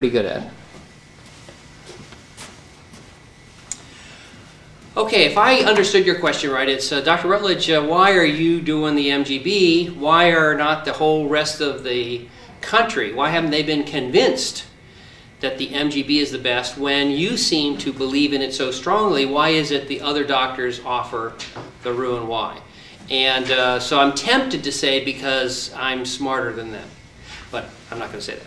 pretty good at. Okay, if I understood your question right, it's Dr. Rutledge, why are you doing the MGB? Why are not the whole rest of the country? Why haven't they been convinced that the MGB is the best when you seem to believe in it so strongly? Why is it the other doctors offer the Roux-en-Y? And so I'm tempted to say because I'm smarter than them, but I'm not going to say that.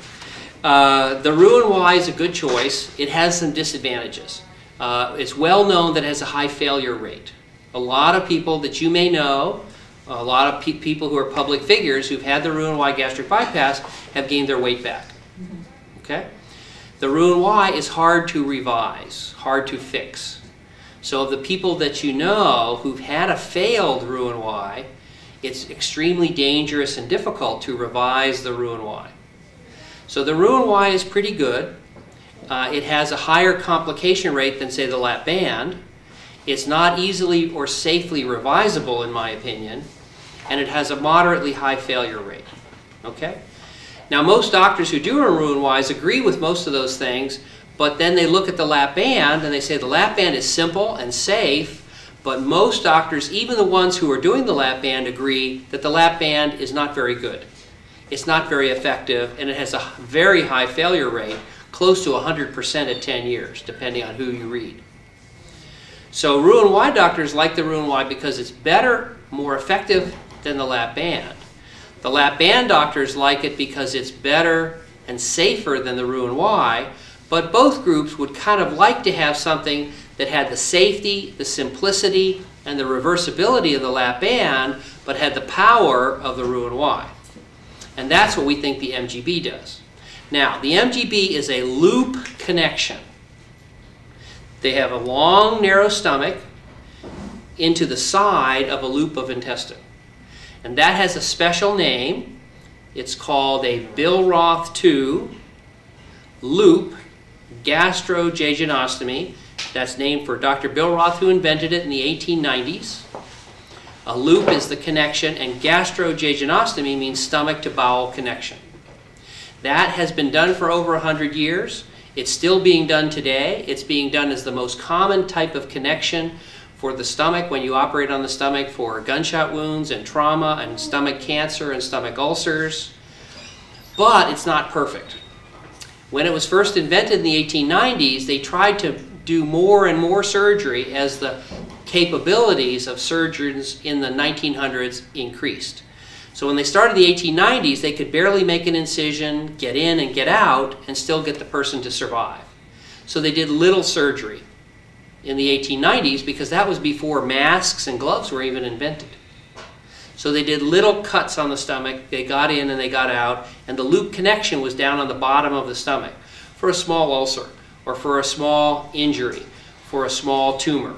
The Roux-en-Y is a good choice. It has some disadvantages. It's well known that it has a high failure rate. A lot of people that you may know, a lot of people who are public figures who've had the Roux-en-Y gastric bypass have gained their weight back. Okay? The Roux-en-Y is hard to revise, hard to fix. So of the people that you know who've had a failed Roux-en-Y, it's extremely dangerous and difficult to revise the Roux-en-Y. So the Roux-en-Y is pretty good. It has a higher complication rate than, say, the LapBand. It's not easily or safely revisable, in my opinion, and it has a moderately high failure rate. Okay? Now, most doctors who do Roux-en-Ys agree with most of those things, but then they look at the LapBand and they say the LapBand is simple and safe, but most doctors, even the ones who are doing the LapBand, agree that the LapBand is not very good. It's not very effective, and it has a very high failure rate, close to 100% at 10 years, depending on who you read. So Roux-en-Y doctors like the Roux-en-Y because it's better, more effective than the LapBand. The LapBand doctors like it because it's better and safer than the Roux-en-Y, but both groups would kind of like to have something that had the safety, the simplicity, and the reversibility of the LapBand, but had the power of the Roux-en-Y. And that's what we think the MGB does. Now, the MGB is a loop connection. They have a long, narrow stomach into the side of a loop of intestine. And that has a special name. It's called a Billroth 2 loop gastrojejunostomy. That's named for Dr. Billroth, who invented it in the 1890s. A loop is the connection, and gastrojejunostomy means stomach to bowel connection. That has been done for over 100 years. It's still being done today. It's being done as the most common type of connection for the stomach when you operate on the stomach for gunshot wounds and trauma and stomach cancer and stomach ulcers. But it's not perfect. When it was first invented in the 1890s, they tried to do more and more surgery as the capabilities of surgeons in the 1900s increased. So when they started the 1890s, they could barely make an incision, get in and get out, and still get the person to survive. So they did little surgery in the 1890s because that was before masks and gloves were even invented. So they did little cuts on the stomach, they got in and they got out, and the loop connection was down on the bottom of the stomach for a small ulcer, or for a small injury, for a small tumor.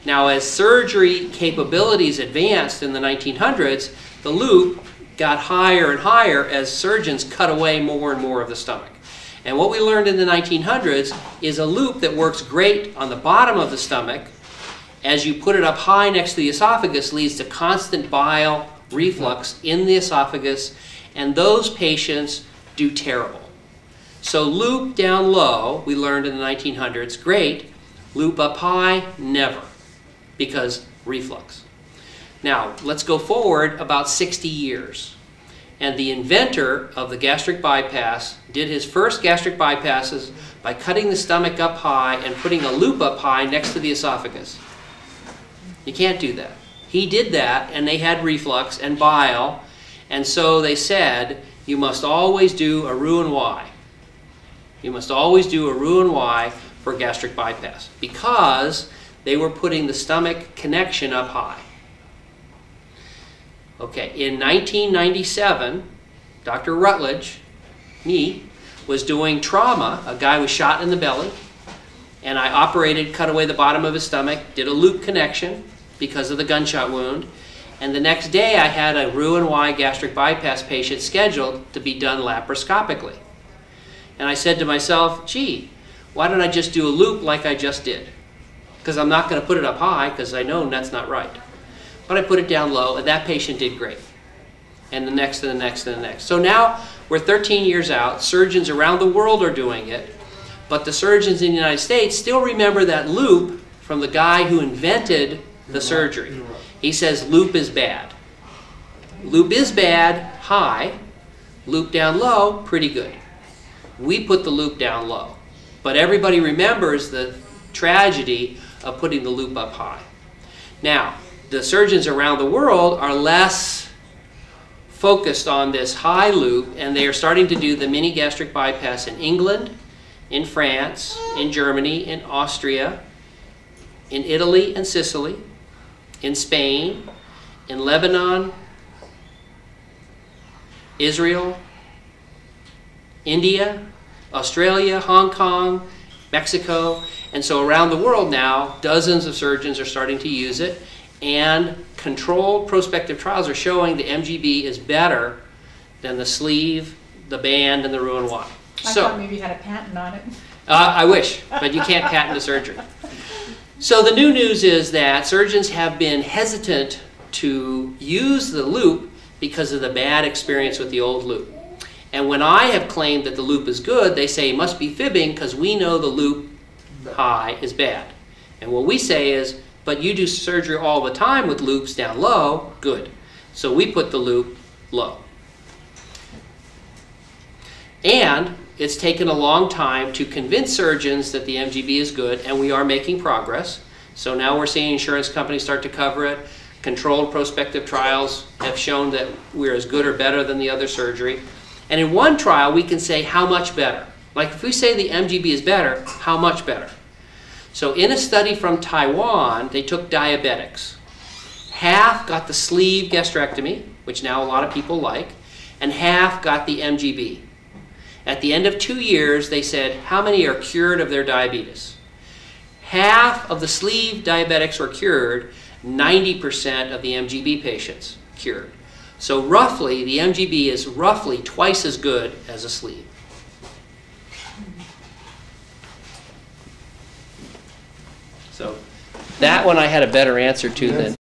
Now, as surgery capabilities advanced in the 1900s, the loop got higher and higher as surgeons cut away more and more of the stomach. And what we learned in the 1900s is a loop that works great on the bottom of the stomach, as you put it up high next to the esophagus, leads to constant bile reflux in the esophagus, and those patients do terrible. So loop down low, we learned in the 1900s, great. Loop up high, never, because reflux. Now, let's go forward about 60 years. And the inventor of the gastric bypass did his first gastric bypasses by cutting the stomach up high and putting a loop up high next to the esophagus. You can't do that. He did that, and they had reflux and bile, and so they said, you must always do a Roux-en-Y. You must always do a Roux-en-Y for gastric bypass, because they were putting the stomach connection up high. Okay, in 1997, Dr. Rutledge, me, was doing trauma. A guy was shot in the belly, and I operated, cut away the bottom of his stomach, did a loop connection because of the gunshot wound, and the next day I had a Roux-en-Y gastric bypass patient scheduled to be done laparoscopically. And I said to myself, gee, why don't I just do a loop like I just did? Because I'm not going to put it up high because I know that's not right. But I put it down low, and that patient did great. And the next and the next and the next. So now We're 13 years out. Surgeons around the world are doing it. But the surgeons in the United States still remember that loop from the guy who invented the surgery. He says loop is bad. Loop is bad, high. Loop down low, pretty good. We put the loop down low. But everybody remembers the tragedy of putting the loop up high. Now, the surgeons around the world are less focused on this high loop, and they are starting to do the mini-gastric bypass in England, in France, in Germany, in Austria, in Italy and Sicily, in Spain, in Lebanon, Israel, India, Australia, Hong Kong, Mexico. And so around the world now, dozens of surgeons are starting to use it, and controlled prospective trials are showing the MGB is better than the sleeve, the band, and the Roux-en-Y. I thought maybe you had a patent on it. I wish, but you can't patent a surgery. So the new news is that surgeons have been hesitant to use the loop because of the bad experience with the old loop. And when I have claimed that the loop is good, they say, must be fibbing because we know the loop high is bad. And what we say is, but you do surgery all the time with loops down low, good. So we put the loop low. And it's taken a long time to convince surgeons that the MGB is good, and we are making progress. So now we're seeing insurance companies start to cover it. Controlled prospective trials have shown that we're as good or better than the other surgery. And in one trial, we can say how much better. Like if we say the MGB is better, how much better? So in a study from Taiwan, they took diabetics. Half got the sleeve gastrectomy, which now a lot of people like, and half got the MGB. At the end of 2 years, they said, how many are cured of their diabetes? Half of the sleeve diabetics were cured, 90% of the MGB patients cured. So roughly, the MGB is roughly twice as good as a sleeve. So that one I had a better answer to than